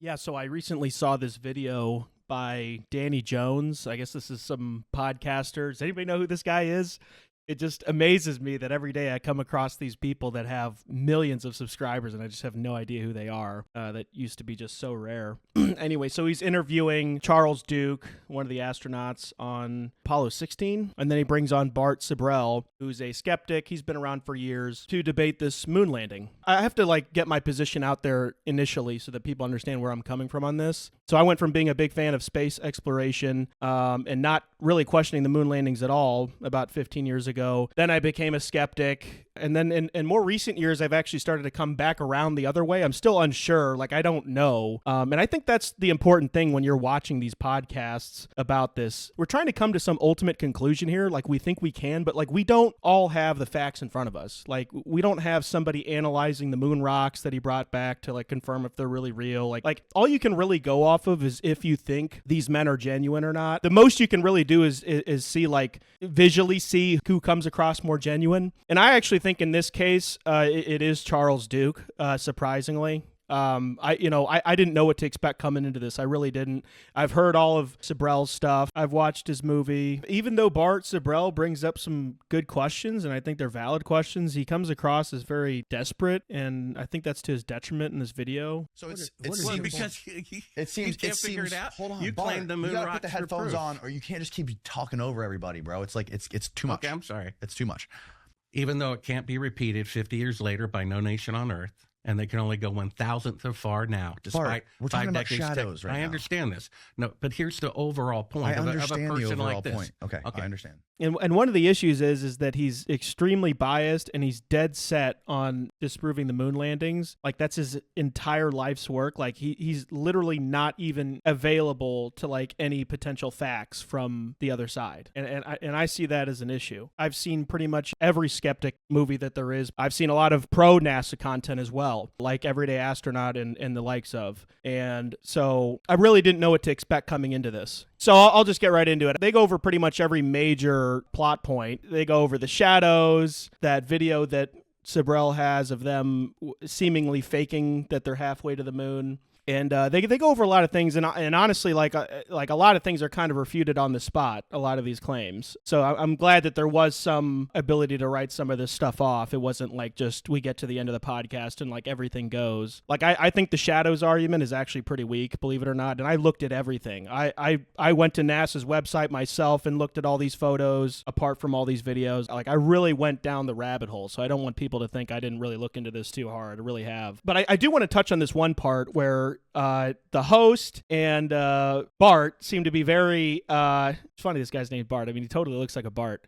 Yeah, so I recently saw this video by Danny Jones. I guess this is some podcaster. Does anybody know who this guy is? It just amazes me that every day I come across these people that have millions of subscribers and I just have no idea who they are. That used to be just so rare. Anyway, so he's interviewing Charles Duke, one of the astronauts on Apollo 16, and then he brings on Bart Sibrel, who's a skeptic. He's been around for years to debate this moon landing. I have to get my position out there initially so that people understand where I'm coming from on this. So I went from being a big fan of space exploration and not really questioning the moon landings at all about 15 years ago. Then I became a skeptic. And then in more recent years, I've actually started to come back around the other way. I'm still unsure. I don't know. And I think that's the important thing when you're watching these podcasts about this. We're trying to come to some ultimate conclusion here. We think we can, but we don't all have the facts in front of us. We don't have somebody analyzing the moon rocks that he brought back to confirm if they're really real. All you can really go off of is if you think these men are genuine or not. The most you can really do is see visually see who comes across more genuine. And I actually think in this case, it is Charles Duke, surprisingly. I didn't know what to expect coming into this. I really didn't. I've heard all of Sibrel's stuff. I've watched his movie. Even though Bart Sibrel brings up some good questions, and I think they're valid questions, he comes across as very desperate, and I think that's to his detriment in this video. So it seems can't figure it out. Hold on, you Bart, claim the moon you gotta rocks put the headphones on, or you can't just keep talking over everybody, bro. It's it's too much. Okay, I'm sorry. It's too much. Even though it can't be repeated 50 years later by no nation on Earth, and they can only go 1,000th of far now, despite Bart, we're talking 5 about decades. shadows right now. I understand this. No, but here's the overall point I of understand a person the overall like this. point. Okay, I understand. And one of the issues is that he's extremely biased and he's dead set on disproving the moon landings. That's his entire life's work. He's literally not even available to any potential facts from the other side. And I see that as an issue. I've seen pretty much every skeptic movie that there is. I've seen a lot of pro NASA content as well, like Everyday Astronaut and the likes of. And so I really didn't know what to expect coming into this. So I'll just get right into it. They go over pretty much every major plot point. They go over the shadows, that video that Sibrel has of them seemingly faking that they're halfway to the moon. And they go over a lot of things, and honestly, a lot of things are kind of refuted on the spot, a lot of these claims. So I'm glad that there was some ability to write some of this stuff off. It wasn't just we get to the end of the podcast and everything goes. I think the shadows argument is actually pretty weak, believe it or not. And I looked at everything. I went to NASA's website myself and looked at all these photos apart from all these videos. I really went down the rabbit hole. So I don't want people to think I didn't really look into this too hard. I really have. But I do want to touch on this one part where the host and Bart seem to be very it's funny this guy's named Bart. I mean, he totally looks like a Bart.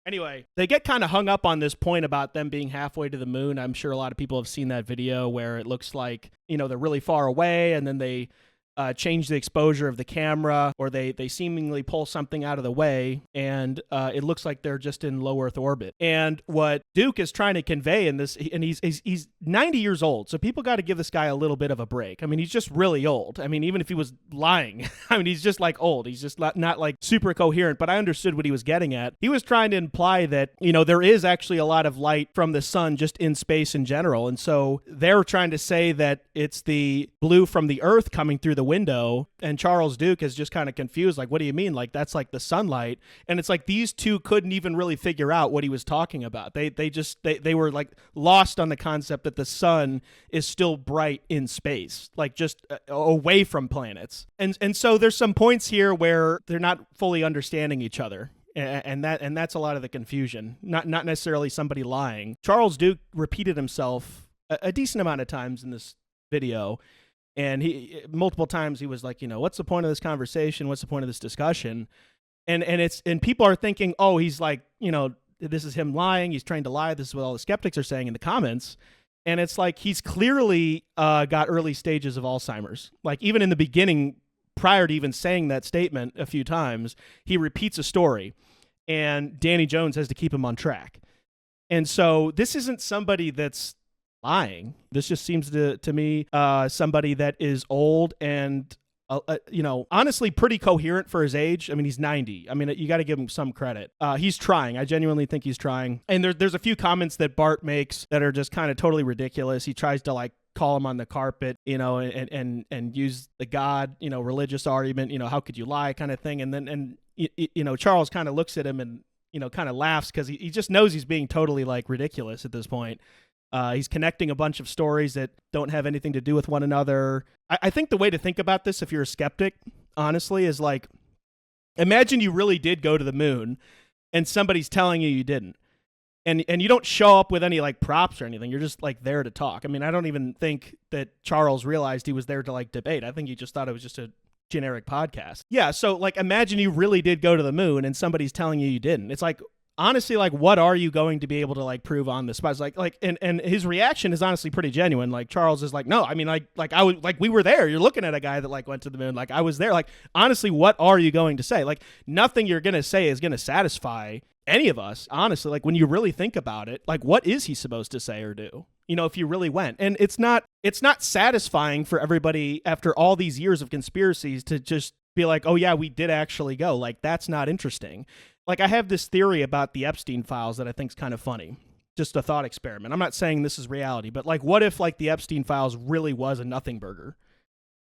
Anyway, they get kind of hung up on this point about them being halfway to the moon. I'm sure a lot of people have seen that video where it looks like they're really far away, and then they change the exposure of the camera, or they seemingly pull something out of the way, and it looks like they're just in low Earth orbit. And what Duke is trying to convey in this, and he's 90 years old, so people got to give this guy a little bit of a break. I mean, he's just really old. I mean, even if he was lying, I mean, he's just old. He's just not super coherent, but I understood what he was getting at. He was trying to imply that, there is actually a lot of light from the sun just in space in general, and so they're trying to say that it's the blue from the Earth coming through the window, and Charles Duke is just kind of confused, what do you mean? That's the sunlight. And it's these two couldn't even really figure out what he was talking about. They were lost on the concept that the sun is still bright in space, just away from planets. And so there's some points here where they're not fully understanding each other. And that's a lot of the confusion, not necessarily somebody lying. Charles Duke repeated himself a decent amount of times in this video. And he multiple times he was what's the point of this conversation? What's the point of this discussion? And people are thinking, oh, he's this is him lying. He's trying to lie. This is what all the skeptics are saying in the comments. And it's he's clearly got early stages of Alzheimer's. Even in the beginning, prior to even saying that statement a few times, he repeats a story, and Danny Jones has to keep him on track. And so this isn't somebody that's lying. This just seems to me somebody that is old and honestly pretty coherent for his age. I mean, he's 90. I mean, you got to give him some credit. He's trying. I genuinely think he's trying. And there's a few comments that Bart makes that are just kind of totally ridiculous. He tries to call him on the carpet, and use the God, religious argument, how could you lie kind of thing. And then, Charles kind of looks at him and, kind of laughs because he just knows he's being totally like ridiculous at this point. He's connecting a bunch of stories that don't have anything to do with one another. I think the way to think about this, if you're a skeptic, honestly, is like, imagine you really did go to the moon and somebody's telling you didn't. And you don't show up with any like props or anything. You're just like there to talk. I mean, I don't even think that Charles realized he was there to like debate. I think he just thought it was just a generic podcast. Yeah, so like imagine you really did go to the moon and somebody's telling you didn't. It's like, honestly, like, what are you going to be able to like prove on the spot? It's like, and his reaction is honestly pretty genuine. Like Charles is like, no, I mean, like I was like, we were there. You're looking at a guy that like went to the moon. Like I was there. Like honestly, what are you going to say? Like nothing you're gonna say is gonna satisfy any of us. Honestly, like when you really think about it, like what is he supposed to say or do? If you really went. And it's not satisfying for everybody after all these years of conspiracies to just be like, oh yeah, we did actually go. Like that's not interesting. Like I have this theory about the Epstein files that I think is kind of funny. Just a thought experiment. I'm not saying this is reality, but like what if like the Epstein files really was a nothing burger?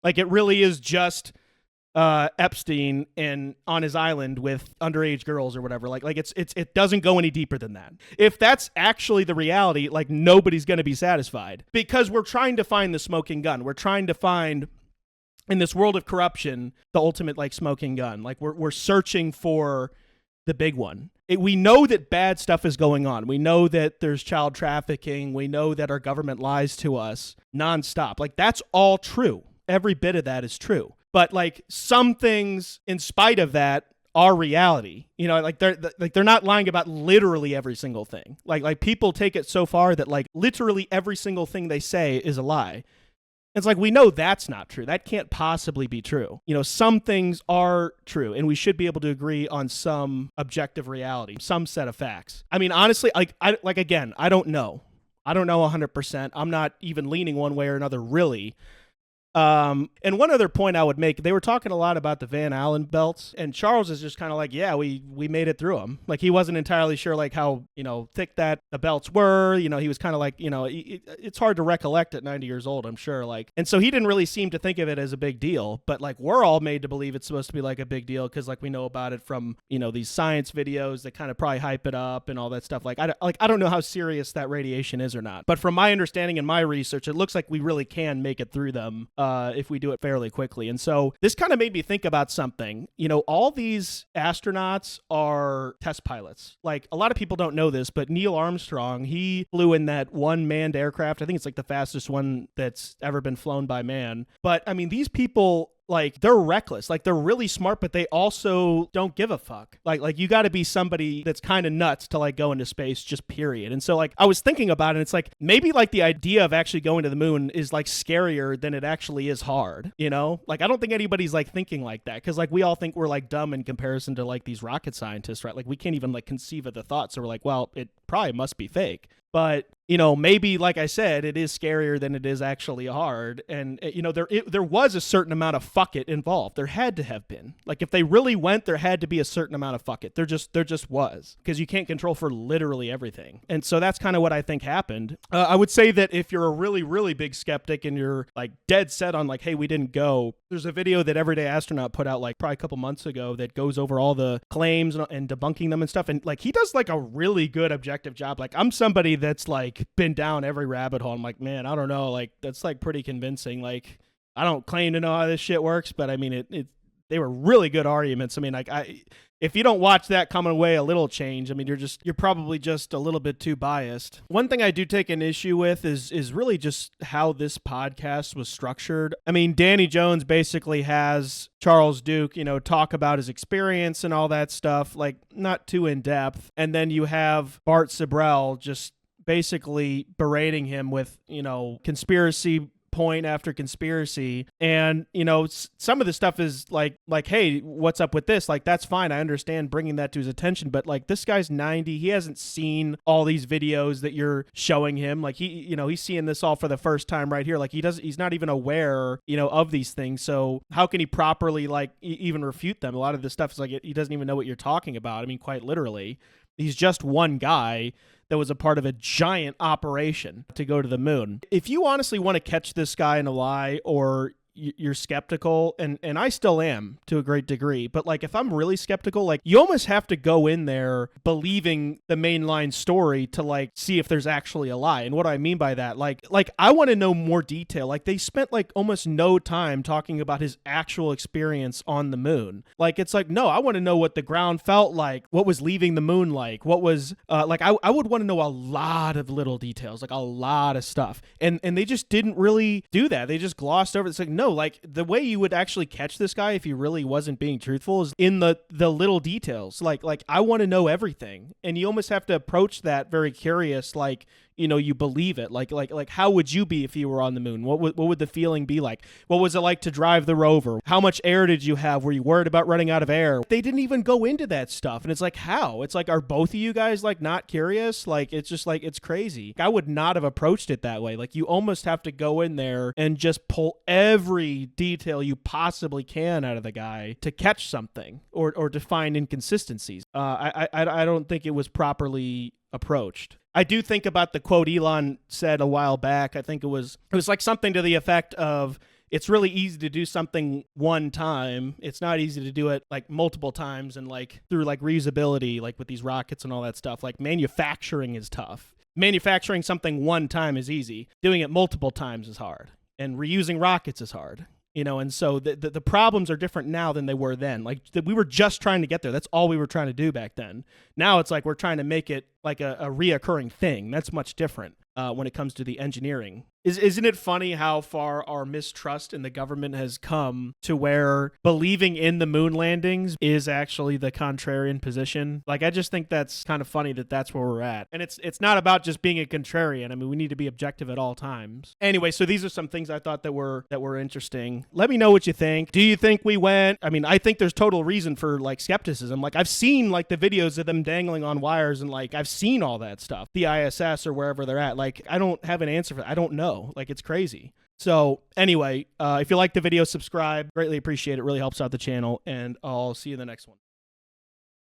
Like it really is just Epstein and on his island with underage girls or whatever. Like it doesn't go any deeper than that. If that's actually the reality, like nobody's going to be satisfied because we're trying to find the smoking gun. We're trying to find, in this world of corruption, the ultimate like smoking gun. Like we're searching for the big one. We know that bad stuff is going on. We know that there's child trafficking. We know that our government lies to us nonstop. Like that's all true. Every bit of that is true. But like some things, in spite of that, are reality. Like they're not lying about literally every single thing. Like people take it so far that like literally every single thing they say is a lie. It's like we know that's not true. That can't possibly be true. Some things are true, and we should be able to agree on some objective reality, some set of facts. I mean, honestly, I don't know. I don't know 100%. I'm not even leaning one way or another, really. And one other point I would make, they were talking a lot about the Van Allen belts, and Charles is just kind of like, yeah, we made it through them. Like he wasn't entirely sure like how, thick that the belts were. He was kind of like, it's hard to recollect at 90 years old, I'm sure. Like, and so he didn't really seem to think of it as a big deal, but like we're all made to believe it's supposed to be like a big deal because like we know about it from, these science videos that kind of probably hype it up and all that stuff. Like I don't know how serious that radiation is or not, but from my understanding and my research, it looks like we really can make it through them. If we do it fairly quickly. And so this kind of made me think about something. All these astronauts are test pilots. Like a lot of people don't know this, but Neil Armstrong, he flew in that one manned aircraft. I think it's like the fastest one that's ever been flown by man. But I mean, these people, like they're reckless, like they're really smart, but they also don't give a fuck. Like you got to be somebody that's kind of nuts to like go into space, just period. And so like I was thinking about it, and it's like maybe like the idea of actually going to the moon is like scarier than it actually is hard. Like I don't think anybody's like thinking like that because like we all think we're like dumb in comparison to like these rocket scientists, right? Like we can't even like conceive of the thought, so we're like, well, it probably must be fake. But maybe, like I said, it is scarier than it is actually hard. And, there was a certain amount of fuck it involved. There had to have been. Like, if they really went, there had to be a certain amount of fuck it. There just was. Because you can't control for literally everything. And so that's kind of what I think happened. I would say that if you're a really, really big skeptic and you're, like, dead set on, like, hey, we didn't go, there's a video that Everyday Astronaut put out, like, probably a couple months ago that goes over all the claims and debunking them and stuff. And, like, he does, like, a really good objective job. Like, I'm somebody that's, like, been down every rabbit hole. I'm like, man, I don't know. Like, that's like pretty convincing. Like, I don't claim to know how this shit works, but I mean, they were really good arguments. I mean, like if you don't watch that coming away a little change, I mean, you're probably just a little bit too biased. One thing I do take an issue with is really just how this podcast was structured. I mean, Danny Jones basically has Charles Duke, talk about his experience and all that stuff, like not too in depth. And then you have Bart Sibrel just basically berating him with, conspiracy point after conspiracy. And, some of the stuff is like, hey, what's up with this? Like, that's fine. I understand bringing that to his attention. But like, this guy's 90. He hasn't seen all these videos that you're showing him. Like he's seeing this all for the first time right here. Like he's not even aware, of these things. So how can he properly like even refute them? A lot of this stuff is like, he doesn't even know what you're talking about. I mean, quite literally, he's just one guy that was a part of a giant operation to go to the moon. If you honestly want to catch this guy in a lie, or you're skeptical, and I still am to a great degree, but like if I'm really skeptical, like you almost have to go in there believing the mainline story to like see if there's actually a lie. And what do I mean by that? Like I want to know more detail. Like they spent like almost no time talking about his actual experience on the moon. Like it's like, no, I want to know what the ground felt like, what was leaving the moon like, what was like I would want to know a lot of little details, like a lot of stuff. And they just didn't really do that. They just glossed over it. It's like, no, like the way you would actually catch this guy if he really wasn't being truthful is in the little details. Like I want to know everything, and you almost have to approach that very curious, like, you know, you believe it. Like how would you be if you were on the moon? What would the feeling be like? What was it like to drive the rover? How much air did you have? Were you worried about running out of air? They didn't even go into that stuff. And it's like, how? It's like, are both of you guys like not curious? Like, it's just like, it's crazy. I would not have approached it that way. Like, you almost have to go in there and just pull every detail you possibly can out of the guy to catch something or to find inconsistencies. I don't think it was properly approached. I do think about the quote Elon said a while back. I think it was like something to the effect of, it's really easy to do something one time. It's not easy to do it like multiple times and like through like reusability, like with these rockets and all that stuff. Like manufacturing is tough. Manufacturing something one time is easy. Doing it multiple times is hard. And reusing rockets is hard. You know, and so the problems are different now than they were then. Like we were just trying to get there. That's all we were trying to do back then. Now it's like we're trying to make it like a reoccurring thing. That's much different when it comes to the engineering. Isn't it funny how far our mistrust in the government has come to where believing in the moon landings is actually the contrarian position? Like, I just think that's kind of funny that that's where we're at. And it's not about just being a contrarian. I mean, we need to be objective at all times. Anyway, so these are some things I thought that were interesting. Let me know what you think. Do you think we went? I mean, I think there's total reason for like skepticism. Like, I've seen like the videos of them dangling on wires, and like I've seen all that stuff. The ISS or wherever they're at. Like, I don't have an answer for that. I don't know. Like, it's crazy. So anyway, if you like the video, subscribe. Greatly appreciate it. Really helps out the channel. And I'll see you in the next one.